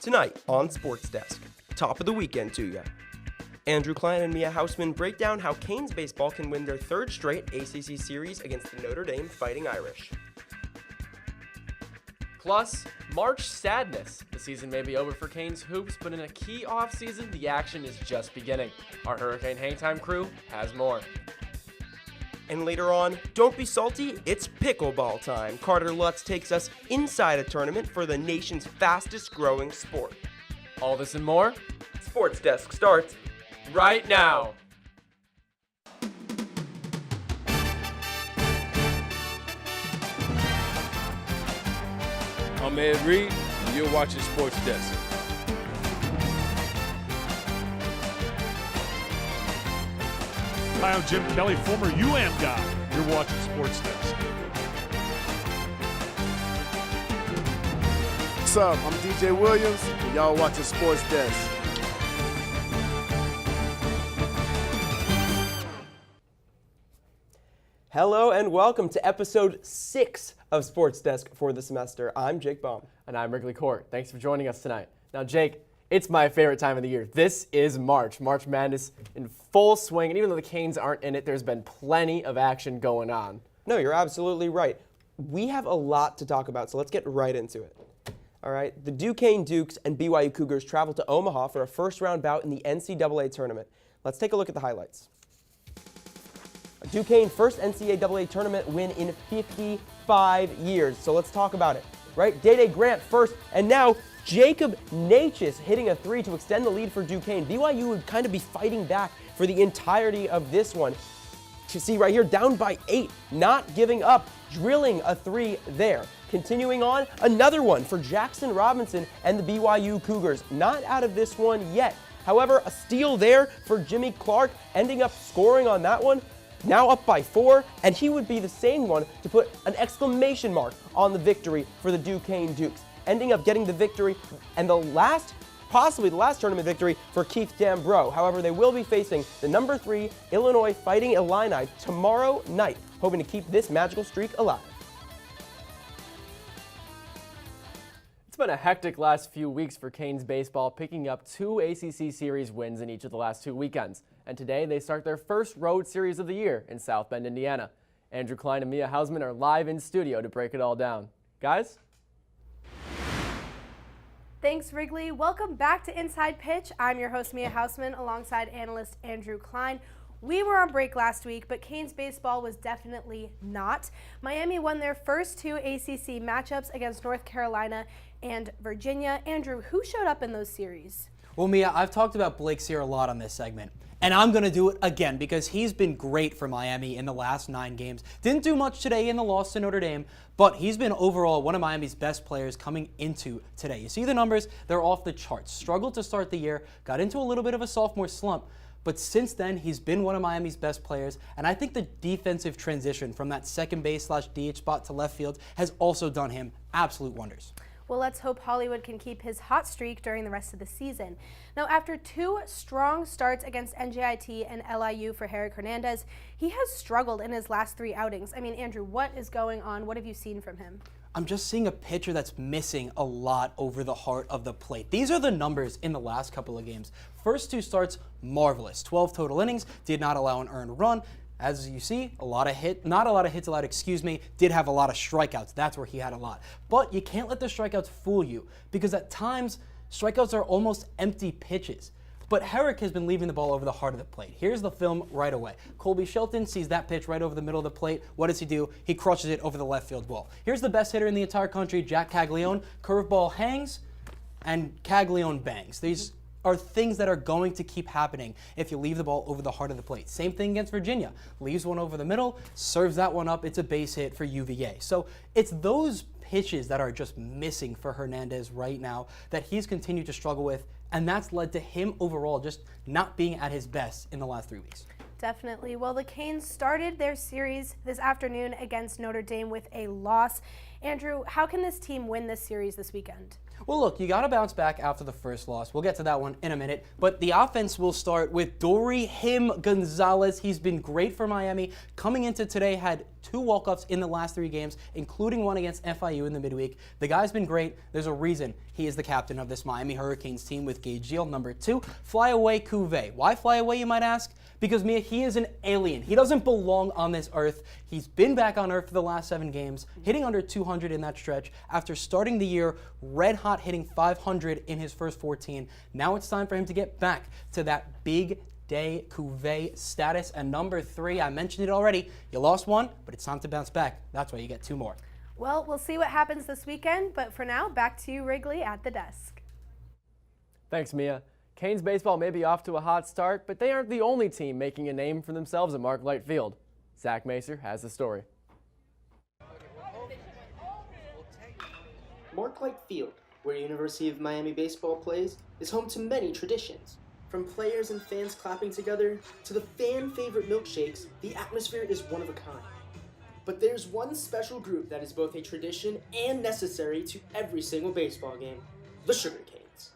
Tonight on SportsDesk, top of the weekend to ya. Andrew Klein and Mia Hausman break down how Canes baseball can win their third straight ACC series against the Notre Dame Fighting Irish. Plus, March sadness. The season may be over for Canes hoops, but in a key offseason, the action is just beginning. Our Hurricane Hangtime crew has more. And later on, don't be salty, it's pickleball time. Carter Lutz takes us inside a tournament for the nation's fastest growing sport. All this and more, SportsDesk starts right now. I'm Ed Reed, and you're watching SportsDesk. Hi, I'm Jim Kelly, former UM guy. You're watching SportsDesk. What's up? I'm DJ Williams, and y'all watching SportsDesk. Hello and welcome to episode 6 of SportsDesk for the semester. I'm Jake Baum. And I'm Wrigley Court. Thanks for joining us tonight. Now, Jake, it's my favorite time of the year. This is March. March Madness in full swing. And even though the Canes aren't in it, there's been plenty of action going on. No, you're absolutely right. We have a lot to talk about, so let's get right into it. All right, the Duquesne Dukes and BYU Cougars travel to Omaha for a first-round bout in the NCAA tournament. Let's take a look at the highlights. Duquesne first NCAA tournament win in 55 years, so let's talk about it. Right, Day Grant first, and now Jacob Natchez hitting a three to extend the lead for Duquesne. BYU would kind of be fighting back for the entirety of this one. You see right here, down by 8, not giving up, drilling a three there. Continuing on, another one for Jackson Robinson and the BYU Cougars. Not out of this one yet. However, a steal there for Jimmy Clark, ending up scoring on that one. Now up by 4, and he would be the same one to put an exclamation mark on the victory for the Duquesne Dukes, ending up getting the victory and possibly the last tournament victory for Keith Dambro. However, they will be facing the number 3 Illinois Fighting Illini tomorrow night, hoping to keep this magical streak alive. It's been a hectic last few weeks for Canes baseball, picking up 2 ACC series wins in each of the last 2 weekends. And today they start their first road series of the year in South Bend, Indiana. Andrew Klein and Mia Hausman are live in studio to break it all down. Guys? Thanks, Wrigley. Welcome back to Inside Pitch. I'm your host, Mia Hausman, alongside analyst Andrew Klein. We were on break last week, but Canes baseball was definitely not. Miami won their first 2 ACC matchups against North Carolina and Virginia. Andrew, who showed up in those series? Well, Mia, I've talked about Blake Sear a lot on this segment, and I'm going to do it again because he's been great for Miami in the last 9 games. Didn't do much today in the loss to Notre Dame, but he's been overall one of Miami's best players coming into today. You see the numbers, they're off the charts. Struggled to start the year, got into a little bit of a sophomore slump, but since then, he's been one of Miami's best players, and I think the defensive transition from that second base/DH spot to left field has also done him absolute wonders. Well, let's hope Hollywood can keep his hot streak during the rest of the season. Now, after 2 strong starts against NJIT and LIU for Herrick Hernandez, he has struggled in his last 3 outings. I mean, Andrew, what is going on? What have you seen from him? I'm just seeing a pitcher that's missing a lot over the heart of the plate. These are the numbers in the last couple of games. First 2 starts, marvelous. 12 total innings, did not allow an earned run. As you see, not a lot of hits allowed, did have a lot of strikeouts. That's where he had a lot. But you can't let the strikeouts fool you because at times, strikeouts are almost empty pitches. But Herrick has been leaving the ball over the heart of the plate. Here's the film right away. Colby Shelton sees that pitch right over the middle of the plate. What does he do? He crushes it over the left field wall. Here's the best hitter in the entire country, Jack Caglione. Curveball hangs, and Caglione bangs. These are things that are going to keep happening if you leave the ball over the heart of the plate. Same thing against Virginia. Leaves one over the middle, serves that one up. It's a base hit for UVA. So it's those pitches that are just missing for Hernandez right now that he's continued to struggle with, and that's led to him overall just not being at his best in the last 3 weeks. Definitely. Well, the Canes started their series this afternoon against Notre Dame with a loss. Andrew, how can this team win this series this weekend? Well, look, you got to bounce back after the first loss. We'll get to that one in a minute. But the offense will start with Dory Gonzalez. He's been great for Miami. Coming into today, had 2 walk-ups in the last 3 games, including one against FIU in the midweek. The guy's been great. There's a reason he is the captain of this Miami Hurricanes team with Gage Gill. Number 2, Flyaway Cuvée. Why Flyaway, you might ask? Because, Mia, he is an alien. He doesn't belong on this earth. He's been back on earth for the last 7 games, hitting under 200 in that stretch after starting the year red hot, hitting 500 in his first 14. Now it's time for him to get back to that big day Cuvée status. And number 3, I mentioned it already, you lost 1, but it's time to bounce back. That's why you get 2 more. Well, we'll see what happens this weekend, but for now, back to you, Wrigley, at the desk. Thanks, Mia. Canes baseball may be off to a hot start, but they aren't the only team making a name for themselves at Mark-Light Field. Zach Macer has the story. Mark-Light Field, where University of Miami baseball plays, is home to many traditions. From players and fans clapping together to the fan-favorite milkshakes, the atmosphere is one of a kind. But there's one special group that is both a tradition and necessary to every single baseball game, the Sugar Canes.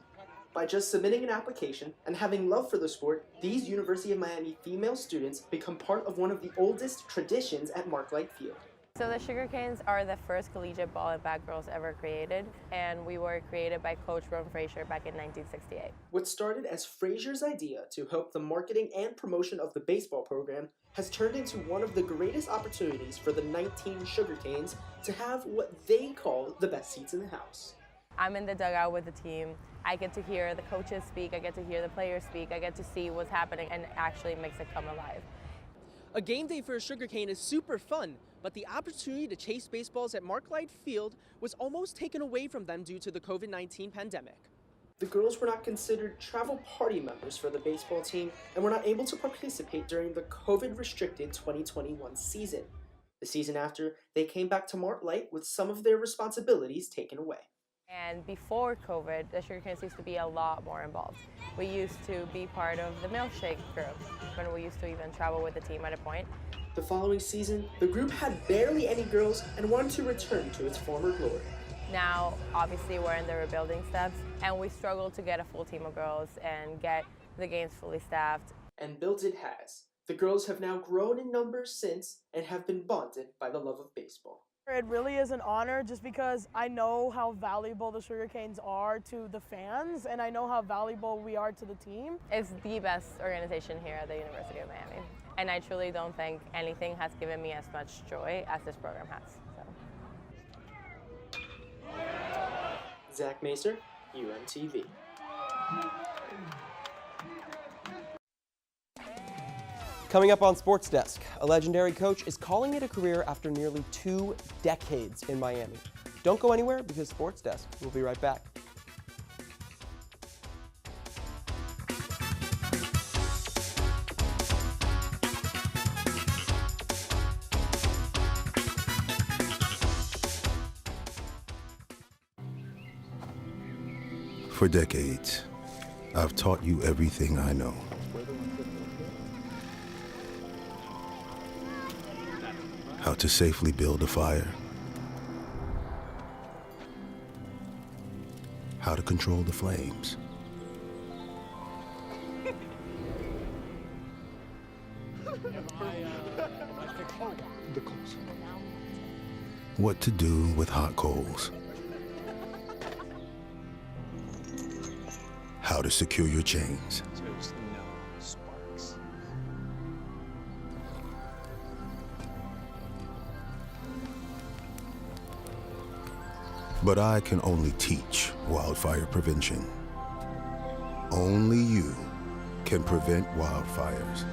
By just submitting an application and having love for the sport, these University of Miami female students become part of one of the oldest traditions at Mark-Light Field. So the Sugar Canes are the first collegiate ball and bat girls ever created, and we were created by Coach Ron Frazier back in 1968. What started as Frazier's idea to help the marketing and promotion of the baseball program has turned into one of the greatest opportunities for the 19 Sugar Canes to have what they call the best seats in the house. I'm in the dugout with the team. I get to hear the coaches speak, I get to hear the players speak, I get to see what's happening, and it actually makes it come alive. A game day for a Sugar Cane is super fun, but the opportunity to chase baseballs at Mark-Light Field was almost taken away from them due to the COVID-19 pandemic. The girls were not considered travel party members for the baseball team and were not able to participate during the COVID-restricted 2021 season. The season after, they came back to Mark-Light with some of their responsibilities taken away. And before COVID, the Sugar Canes used to be a lot more involved. We used to be part of the milkshake group, when we used to even travel with the team at a point. The following season, the group had barely any girls and wanted to return to its former glory. Now, obviously, we're in the rebuilding steps, and we struggle to get a full team of girls and get the games fully staffed. And built it has. The girls have now grown in numbers since and have been bonded by the love of baseball. It really is an honor just because I know how valuable the Sugar Canes are to the fans, and I know how valuable we are to the team. It's the best organization here at the University of Miami, and I truly don't think anything has given me as much joy as this program has. Zach Macer, UMTV. Coming up on Sports Desk, a legendary coach is calling it a career after nearly 2 decades in Miami. Don't go anywhere because Sports Desk will be right back. For decades, I've taught you everything I know. How to safely build a fire. How to control the flames. What to do with hot coals. How to secure your chains. But I can only teach wildfire prevention. Only you can prevent wildfires.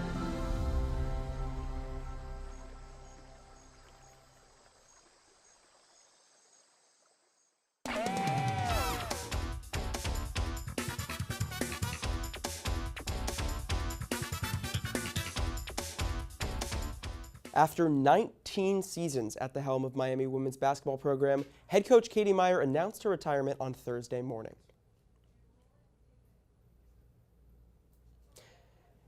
After 19 seasons at the helm of Miami women's basketball program, head coach Katie Meyer announced her retirement on Thursday morning.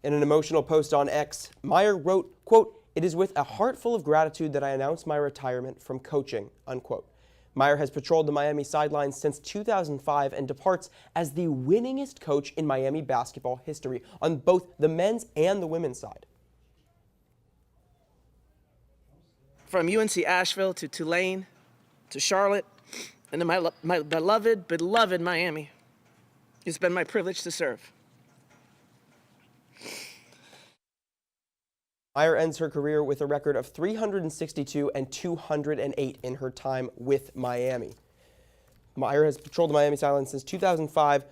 In an emotional post on X, Meyer wrote, quote, "It is with a heart full of gratitude that I announce my retirement from coaching," unquote. Meyer has patrolled the Miami sidelines since 2005 and departs as the winningest coach in Miami basketball history on both the men's and the women's side. From UNC Asheville to Tulane to Charlotte and to my beloved Miami, it's been my privilege to serve. Meyer ends her career with a record of 362 and 208 in her time with Miami. Meyer has patrolled the Miami sidelines since 2005.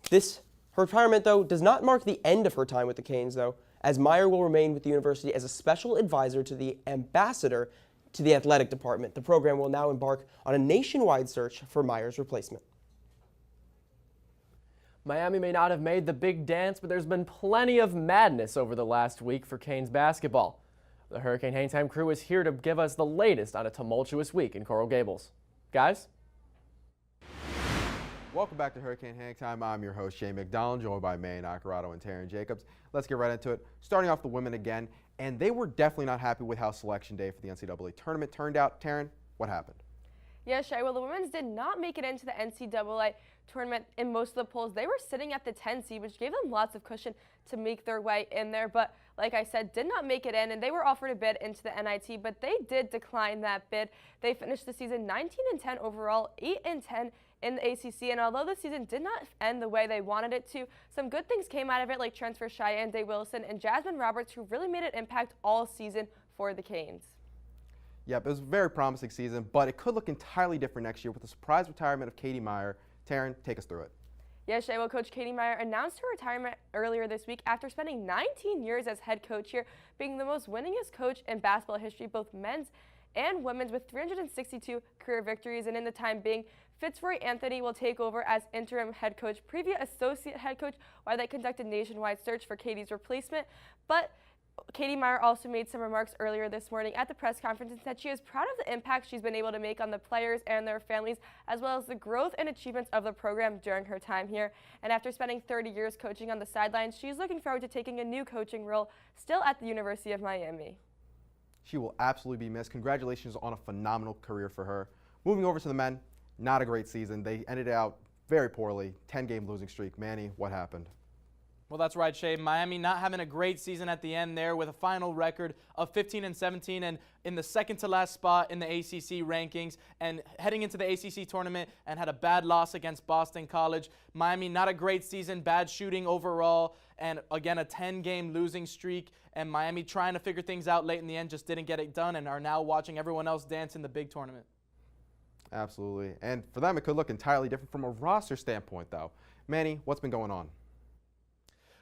Her retirement, though, does not mark the end of her time with the Canes, though, as Meyer will remain with the university as a special advisor to the ambassador to the athletic department. The program will now embark on a nationwide search for Meyer's replacement. Miami may not have made the big dance, but there's been plenty of madness over the last week for Canes basketball. The Hurricane Hangtime crew is here to give us the latest on a tumultuous week in Coral Gables. Guys? Welcome back to Hurricane Hangtime. I'm your host, Jay McDonald, joined by Meyer Nacarado and Taryn Jacobs. Let's get right into it. Starting off the women again, and they were definitely not happy with how Selection Day for the NCAA tournament turned out. Taryn, what happened? Yeah, Shay, well, the women's did not make it into the NCAA tournament in most of the polls. They were sitting at the 10 seed, which gave them lots of cushion to make their way in there. But like I said, did not make it in, and they were offered a bid into the NIT, but they did decline that bid. They finished the season 19-10 overall, 8-10 in the ACC, and although the season did not end the way they wanted it to, some good things came out of it, like transfer Cheyenne Day Wilson and Jasmine Roberts, who really made an impact all season for the Canes. Yep, it was a very promising season, but it could look entirely different next year with the surprise retirement of Katie Meyer. Taryn, take us through it. Yeah, Shay, well, Coach Katie Meyer announced her retirement earlier this week after spending 19 years as head coach here, being the most winningest coach in basketball history, both men's and women's, with 362 career victories. And in the time being, Fitzroy Anthony will take over as interim head coach, previous associate head coach, while they conducted a nationwide search for Katie's replacement. But Katie Meyer also made some remarks earlier this morning at the press conference and said she is proud of the impact she's been able to make on the players and their families, as well as the growth and achievements of the program during her time here. And after spending 30 years coaching on the sidelines, she's looking forward to taking a new coaching role still at the University of Miami. She will absolutely be missed. Congratulations on a phenomenal career for her. Moving over to the men, not a great season. They ended out very poorly, 10-game losing streak. Manny, what happened? Well, that's right, Shay. Miami not having a great season at the end there with a final record of 15-17 and in the second to last spot in the ACC rankings and heading into the ACC tournament and had a bad loss against Boston College. Miami not a great season, bad shooting overall, and again a 10-game losing streak, and Miami trying to figure things out late in the end just didn't get it done and are now watching everyone else dance in the big tournament. Absolutely. And for them, it could look entirely different from a roster standpoint, though. Manny, what's been going on?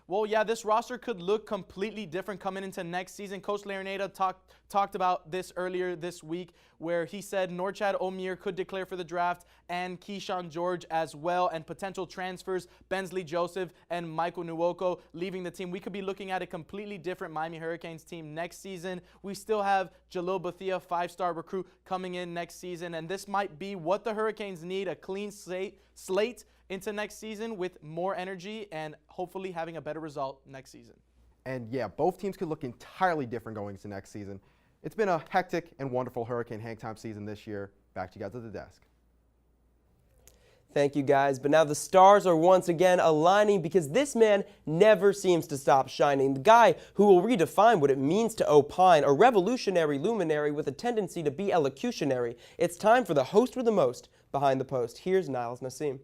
Well, yeah, this roster could look completely different coming into next season. Coach Larineda talked about this earlier this week, where he said Norchad Omier could declare for the draft and Keyshawn George as well, and potential transfers, Bensley Joseph and Michael Nwoko leaving the team. We could be looking at a completely different Miami Hurricanes team next season. We still have Jalil Bethia, 5-star recruit, coming in next season, and this might be what the Hurricanes need, a clean slate into next season with more energy and hopefully having a better result next season. And yeah, both teams could look entirely different going into next season. It's been a hectic and wonderful Hurricane Hangtime season this year. Back to you guys at the desk. Thank you, guys. But now the stars are once again aligning because this man never seems to stop shining. The guy who will redefine what it means to opine, a revolutionary luminary with a tendency to be elocutionary. It's time for the host with the most behind the post. Here's Niles Nassim.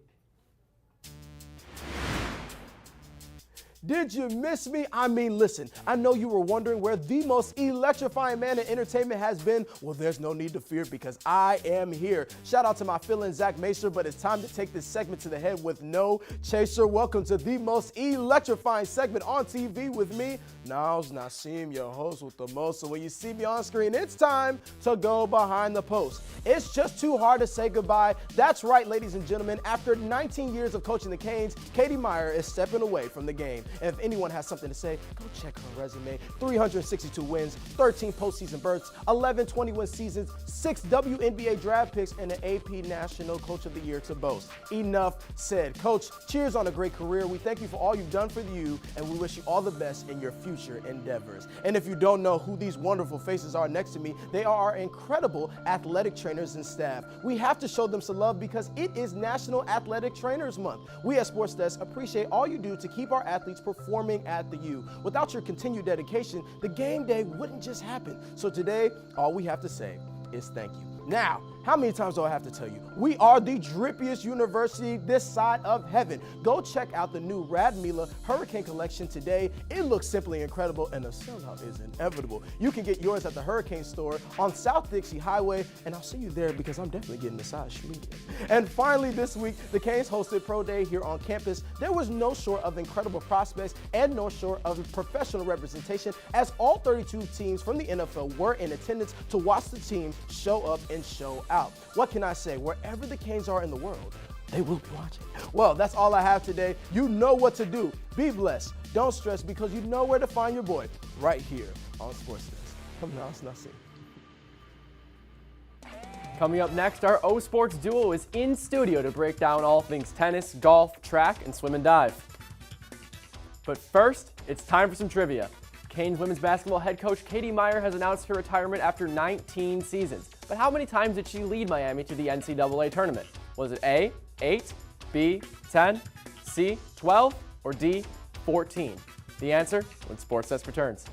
Did you miss me? I mean, listen, I know you were wondering where the most electrifying man in entertainment has been. Well, there's no need to fear because I am here. Shout out to my fill-in, Zach Macer, but it's time to take this segment to the head with no chaser. Welcome to the most electrifying segment on TV with me, Niles Nassim, your host with the most. So when you see me on screen, it's time to go behind the post. It's just too hard to say goodbye. That's right, ladies and gentlemen. After 19 years of coaching the Canes, Katie Meyer is stepping away from the game. And if anyone has something to say, go check her resume. 362 wins, 13 postseason berths, 11 21 seasons, 6 WNBA draft picks, and an AP National Coach of the Year to boast. Enough said. Coach, cheers on a great career. We thank you for all you've done for the U, and we wish you all the best in your future endeavors. And if you don't know who these wonderful faces are next to me, they are our incredible athletic trainers and staff. We have to show them some love because it is National Athletic Trainers Month. We at SportsDesk appreciate all you do to keep our athletes performing at the U. Without your continued dedication, the game day wouldn't just happen. So today, all we have to say is thank you. Now, how many times do I have to tell you? We are the drippiest university this side of heaven. Go check out the new Rad Mila Hurricane Collection today. It looks simply incredible, and the sellout is inevitable. You can get yours at the Hurricane store on South Dixie Highway, and I'll see you there because I'm definitely getting a size medium. And finally this week, the Canes hosted Pro Day here on campus. There was no short of incredible prospects and no short of professional representation, as all 32 teams from the NFL were in attendance to watch the team show up and show out. What can I say? Wherever the Canes are in the world, they will be watching. Well, that's all I have today. You know what to do. Be blessed. Don't stress, because you know where to find your boy right here on SportsDesk. Come now, it's nothing. Coming up next, our O Sports duo is in studio to break down all things tennis, golf, track, and swim and dive. But first, it's time for some trivia. Canes women's basketball head coach Katie Meyer has announced her retirement after 19 seasons. But how many times did she lead Miami to the NCAA tournament? Was it A, 8, B, 10, C, 12, or D, 14? The answer when SportsDesk returns.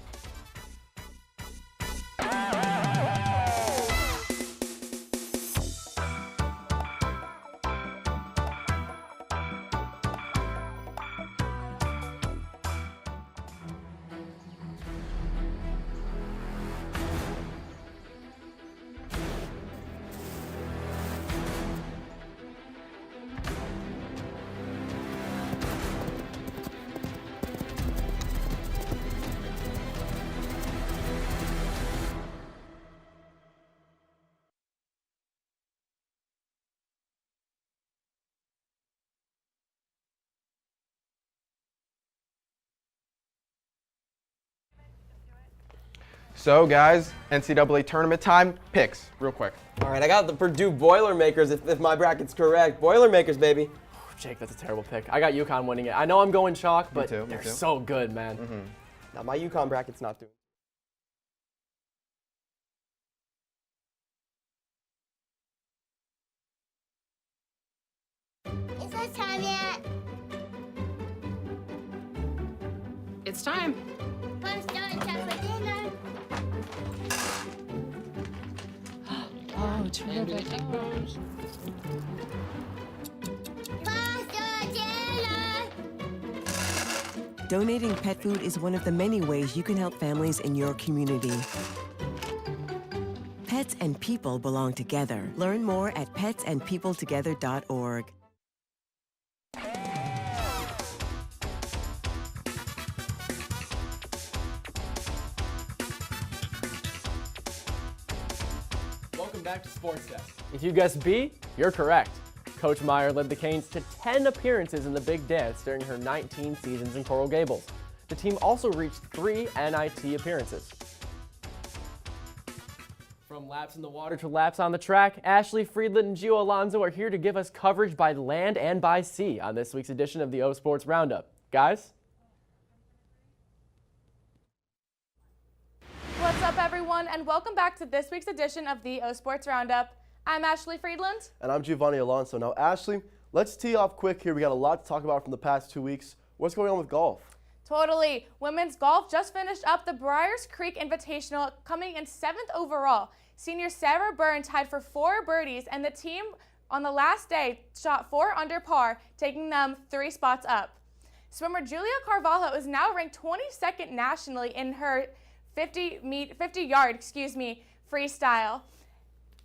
So guys, NCAA tournament time, picks, real quick. All right, I got the Purdue Boilermakers, if my bracket's correct. Boilermakers, baby. Jake, that's a terrible pick. I got UConn winning it. I know I'm going chalk, but Me they're too. so good, man. Now, my UConn bracket's not doing. Is it time yet? It's time. Come start time for dinner. Oh, terrific. Pasta dinner. Donating pet food is one of the many ways you can help families in your community. Pets and people belong together. Learn more at petsandpeopletogether.org. Welcome back to SportsDesk. If you guessed B, you're correct. Coach Meyer led the Canes to 10 appearances in the Big Dance during her 19 seasons in Coral Gables. The team also reached 3 NIT appearances. From laps in the water to laps on the track, Ashley Friedland and Gio Alonso are here to give us coverage by land and by sea on this week's edition of the O Sports Roundup. Guys? What's up, everyone, and welcome back to this week's edition of the O Sports Roundup. I'm Ashley Friedland. And I'm Giovanni Alonso. Now, Ashley, let's tee off quick here. We got a lot to talk about from the past 2 weeks. What's going on with golf? Totally. Women's golf just finished up the Briars Creek Invitational, coming in 7th overall. Senior Sarah Byrne tied for 4 birdies, and the team on the last day shot 4 under par, taking them 3 spots up. Swimmer Julia Carvalho is now ranked 22nd nationally in her 50-yard freestyle.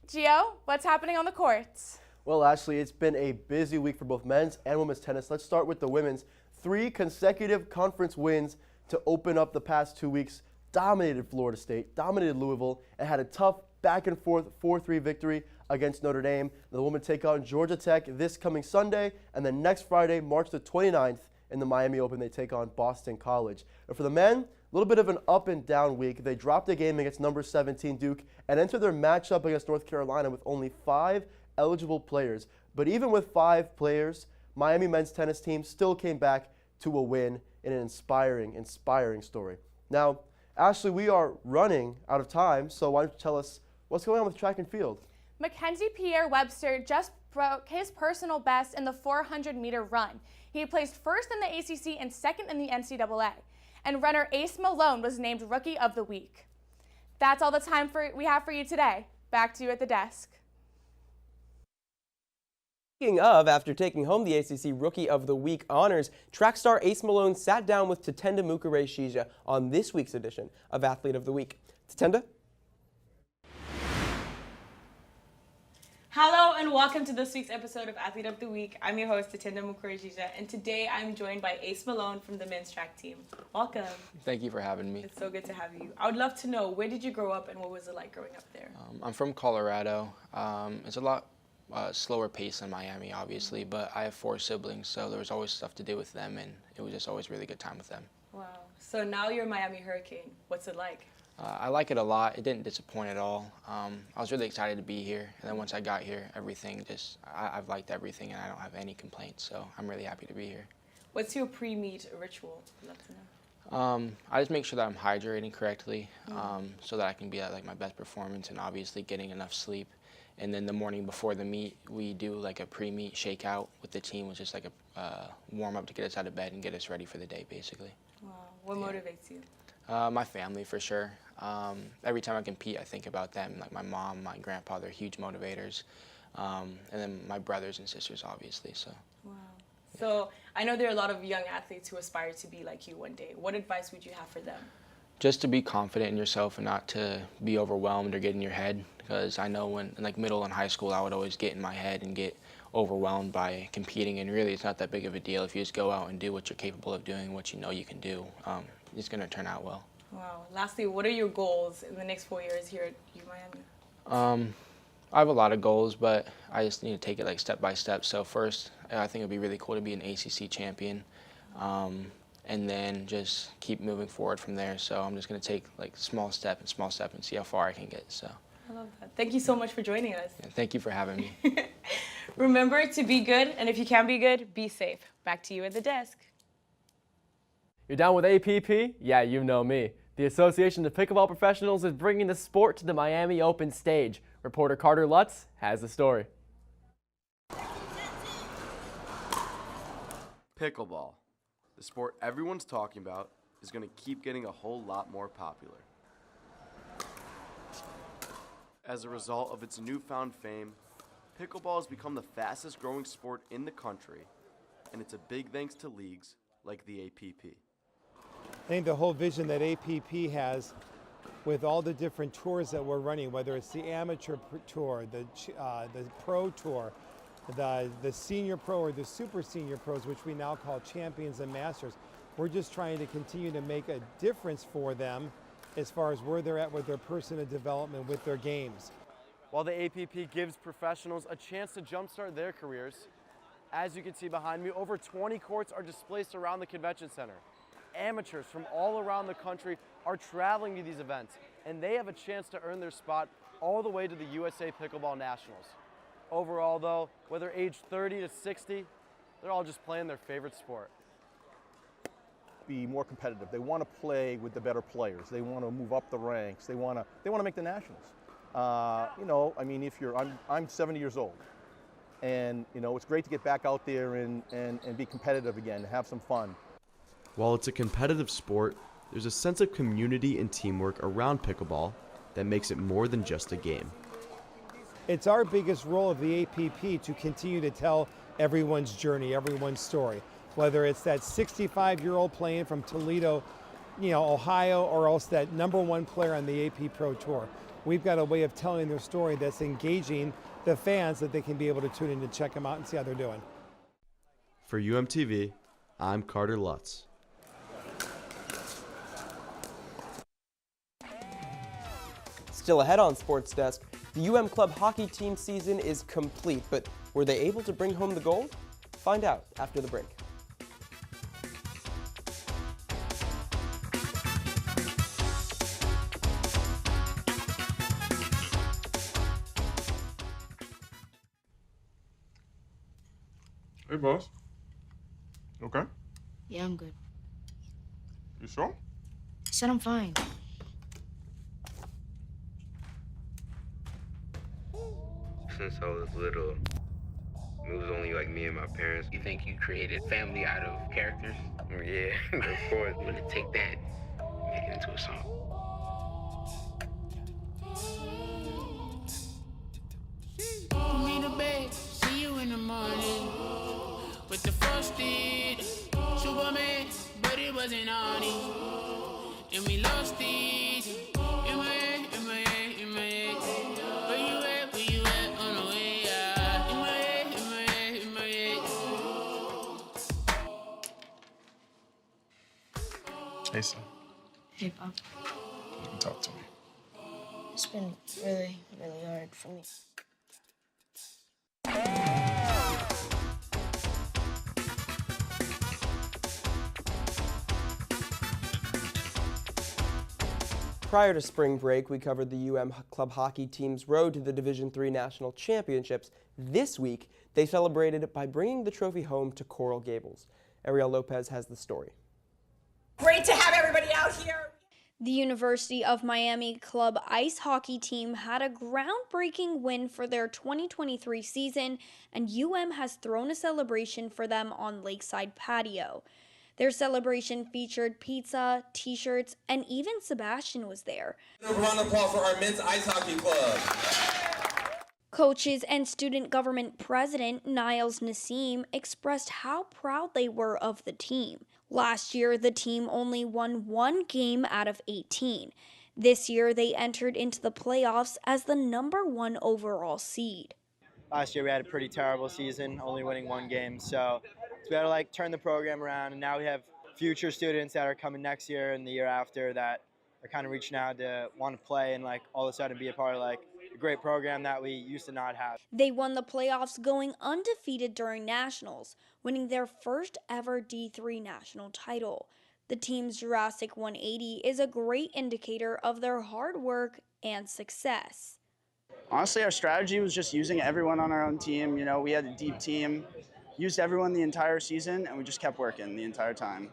Gio, what's happening on the courts? Well, Ashley, it's been a busy week for both men's and women's tennis. Let's start with the women's. 3 consecutive conference wins to open up the past 2 weeks. Dominated Florida State, dominated Louisville, and had a tough back-and-forth 4-3 victory against Notre Dame. The women take on Georgia Tech this coming Sunday, and then next Friday, March the 29th, In the Miami Open, they take on Boston College. And for the men, a little bit of an up and down week. They dropped a game against number 17 Duke and enter their matchup against North Carolina with only 5 eligible players. But even with 5 players, Miami men's tennis team still came back to a win in an inspiring story. Now, Ashley, we are running out of time, so why don't you tell us what's going on with track and field? Mackenzie Pierre-Webster just broke his personal best in the 400-meter run. He placed first in the ACC and second in the NCAA. And runner Ace Malone was named Rookie of the Week. That's all the time we have for you today. Back to you at the desk. Speaking of, after taking home the ACC Rookie of the Week honors, track star Ace Malone sat down with Tatenda Mukare-Shija on this week's edition of Athlete of the Week. Tatenda? Hello and welcome to this week's episode of Athlete of the Week. I'm your host, Tatenda Mukare-Shija, and today I'm joined by Ace Malone from the men's track team. Welcome. Thank you for having me. It's so good to have you. I would love to know, where did you grow up and what was it like growing up there? I'm from Colorado. It's a lot slower pace than Miami, obviously, but I have 4 siblings, so there was always stuff to do with them, and it was just always really good time with them. Wow. So now you're a Miami Hurricane. What's it like? I like it a lot. It didn't disappoint at all. I was really excited to be here, and then once I got here, everything just, I've liked everything, and I don't have any complaints, so I'm really happy to be here. What's your pre-meet ritual? I'd love to know. I just make sure that I'm hydrating correctly, so that I can be at like my best performance and obviously getting enough sleep. And then the morning before the meet, we do like a pre-meet shakeout with the team, which is like a warm-up to get us out of bed and get us ready for the day, basically. Wow. What motivates you? My family, for sure. Every time I compete, I think about them. Like my mom, my grandpa, they're huge motivators. And then my brothers and sisters, obviously. So. Wow. So I know there are a lot of young athletes who aspire to be like you one day. What advice would you have for them? Just to be confident in yourself and not to be overwhelmed or get in your head. Because I know when in like middle and high school, I would always get in my head and get overwhelmed by competing. And really, it's not that big of a deal if you just go out and do what you're capable of doing, what you know you can do. It's going to turn out well. Wow. Lastly, what are your goals in the next 4 years here at UMiami? I have a lot of goals, but I just need to take it like step by step. So first, I think it would be really cool to be an ACC champion, and then just keep moving forward from there. So I'm just going to take like small step and see how far I can get. So. I love that. Thank you so much for joining us. Yeah, thank you for having me. Remember to be good, and if you can be good, be safe. Back to you at the desk. You're down with APP? Yeah, you know me. The Association of Pickleball Professionals is bringing the sport to the Miami Open stage. Reporter Carter Lutz has the story. Pickleball, the sport everyone's talking about, is going to keep getting a whole lot more popular. As a result of its newfound fame, pickleball has become the fastest growing sport in the country, and it's a big thanks to leagues like the APP. I think the whole vision that APP has with all the different tours that we're running, whether it's the amateur tour, the pro tour, the senior pro or the super senior pros, which we now call champions and masters, we're just trying to continue to make a difference for them as far as where they're at with their personal development with their games. While the APP gives professionals a chance to jumpstart their careers, as you can see behind me, over 20 courts are displaced around the convention center. Amateurs from all around the country are traveling to these events, and they have a chance to earn their spot all the way to the USA Pickleball Nationals. Overall, though, whether age 30 to 60, they're all just playing their favorite sport. Be more competitive. They want to play with the better players. They want to move up the ranks. They want to make the nationals. You know, I mean, I'm 70 years old, and you know, it's great to get back out there and be competitive again, have some fun. While it's a competitive sport, there's a sense of community and teamwork around pickleball that makes it more than just a game. It's our biggest role of the APP to continue to tell everyone's journey, everyone's story. Whether it's that 65-year-old playing from Toledo, you know, Ohio, or else that #1 player on the AP Pro Tour. We've got a way of telling their story that's engaging the fans that they can be able to tune in to check them out and see how they're doing. For UMTV, I'm Carter Lutz. Still ahead on Sports Desk, the UM Club hockey team season is complete, but were they able to bring home the gold? Find out after the break. Hey, boss. Okay? Yeah, I'm good. You sure? I said I'm fine. Since I was little, it was only like me and my parents. You think you created family out of characters? Yeah, of course. I'm gonna take that, make it into a song. Put me to bed, see you in the morning. With the frosted Superman, but it wasn't on it. And we lost it. In my head, in my head, in my head. Where you at on the way out? In my head, in my head, in my head. Hey, son. Hey, Pop. You can talk to me. It's been really, really hard for me. Prior to spring break, we covered the UM club hockey team's road to the Division III National Championships. This week, they celebrated by bringing the trophy home to Coral Gables. Ariel Lopez has the story. Great to have everybody out here. The University of Miami club ice hockey team had a groundbreaking win for their 2023 season, and UM has thrown a celebration for them on Lakeside Patio. Their celebration featured pizza, t-shirts, and even Sebastian was there. A round of applause for our men's ice hockey club. Coaches and student government president Niles Nassim expressed how proud they were of the team. Last year, the team only won 1 game out of 18. This year, they entered into the playoffs as the #1 overall seed. Last year, we had a pretty terrible season, only winning 1 game. So we had to turn the program around, and now we have future students that are coming next year and the year after that are kind of reaching out to want to play and all of a sudden be a part of a great program that we used to not have. They won the playoffs going undefeated during nationals, winning their first ever D3 national title. The team's Jurassic 180 is a great indicator of their hard work and success. Honestly, our strategy was just using everyone on our own team. You know, we had a deep team, used everyone the entire season, and we just kept working the entire time.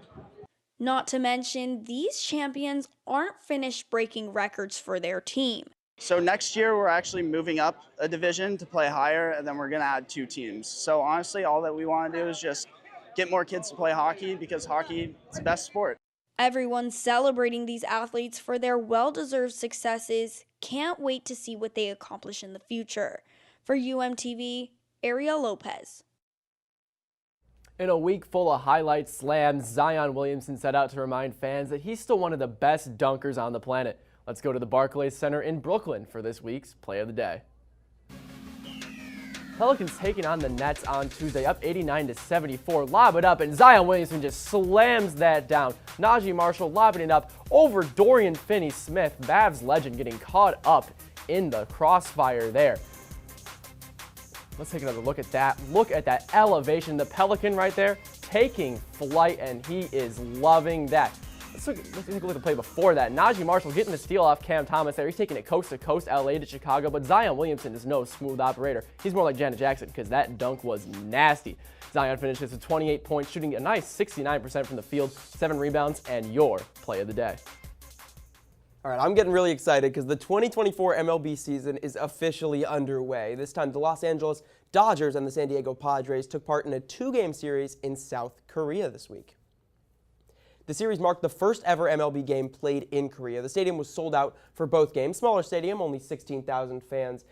Not to mention, these champions aren't finished breaking records for their team. So next year, we're actually moving up a division to play higher, and then we're going to add 2 teams. So honestly, all that we want to do is just get more kids to play hockey because hockey is the best sport. Everyone's celebrating these athletes for their well-deserved successes. Can't wait to see what they accomplish in the future. For UMTV, Ariel Lopez. In a week full of highlight slams, Zion Williamson set out to remind fans that he's still one of the best dunkers on the planet. Let's go to the Barclays Center in Brooklyn for this week's Play of the Day. Pelicans taking on the Nets on Tuesday, up 89-74. Lob it up, and Zion Williamson just slams that down. Najee Marshall lobbing it up over Dorian Finney-Smith. Mavs legend getting caught up in the crossfire there. Let's take another look at that. Look at that elevation. The Pelican right there taking flight, and he is loving that. Let's take a look at the play before that. Najee Marshall getting the steal off Cam Thomas there. He's taking it coast to coast, LA to Chicago, but Zion Williamson is no smooth operator. He's more like Janet Jackson because that dunk was nasty. Zion finishes with 28 points, shooting a nice 69% from the field, 7 rebounds, and your Play of the Day. All right, I'm getting really excited because the 2024 MLB season is officially underway. This time, the Los Angeles Dodgers and the San Diego Padres took part in a 2-game series in South Korea this week. The series marked the first ever MLB game played in Korea. The stadium was sold out for both games. Smaller stadium, only 16,000 seats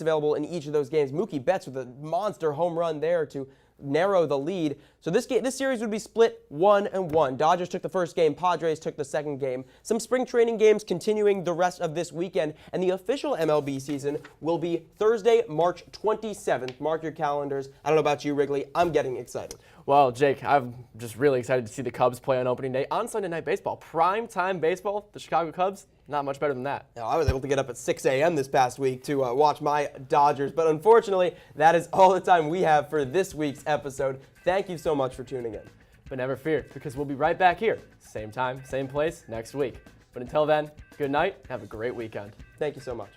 available in each of those games. Mookie Betts with a monster home run there to narrow the lead. So this series would be split 1-1. Dodgers took the first game, Padres took the second game. Some spring training games continuing the rest of this weekend, and the official MLB season will be Thursday, March 27th. Mark your calendars. I don't know about you, Wrigley. I'm getting excited. Well, Jake, I'm just really excited to see the Cubs play on opening day on Sunday Night Baseball. Prime time baseball, the Chicago Cubs, not much better than that. Now, I was able to get up at 6 a.m. this past week to watch my Dodgers, but unfortunately, that is all the time we have for this week's episode. Thank you so much for tuning in. But never fear, because we'll be right back here, same time, same place, next week. But until then, good night, have a great weekend. Thank you so much.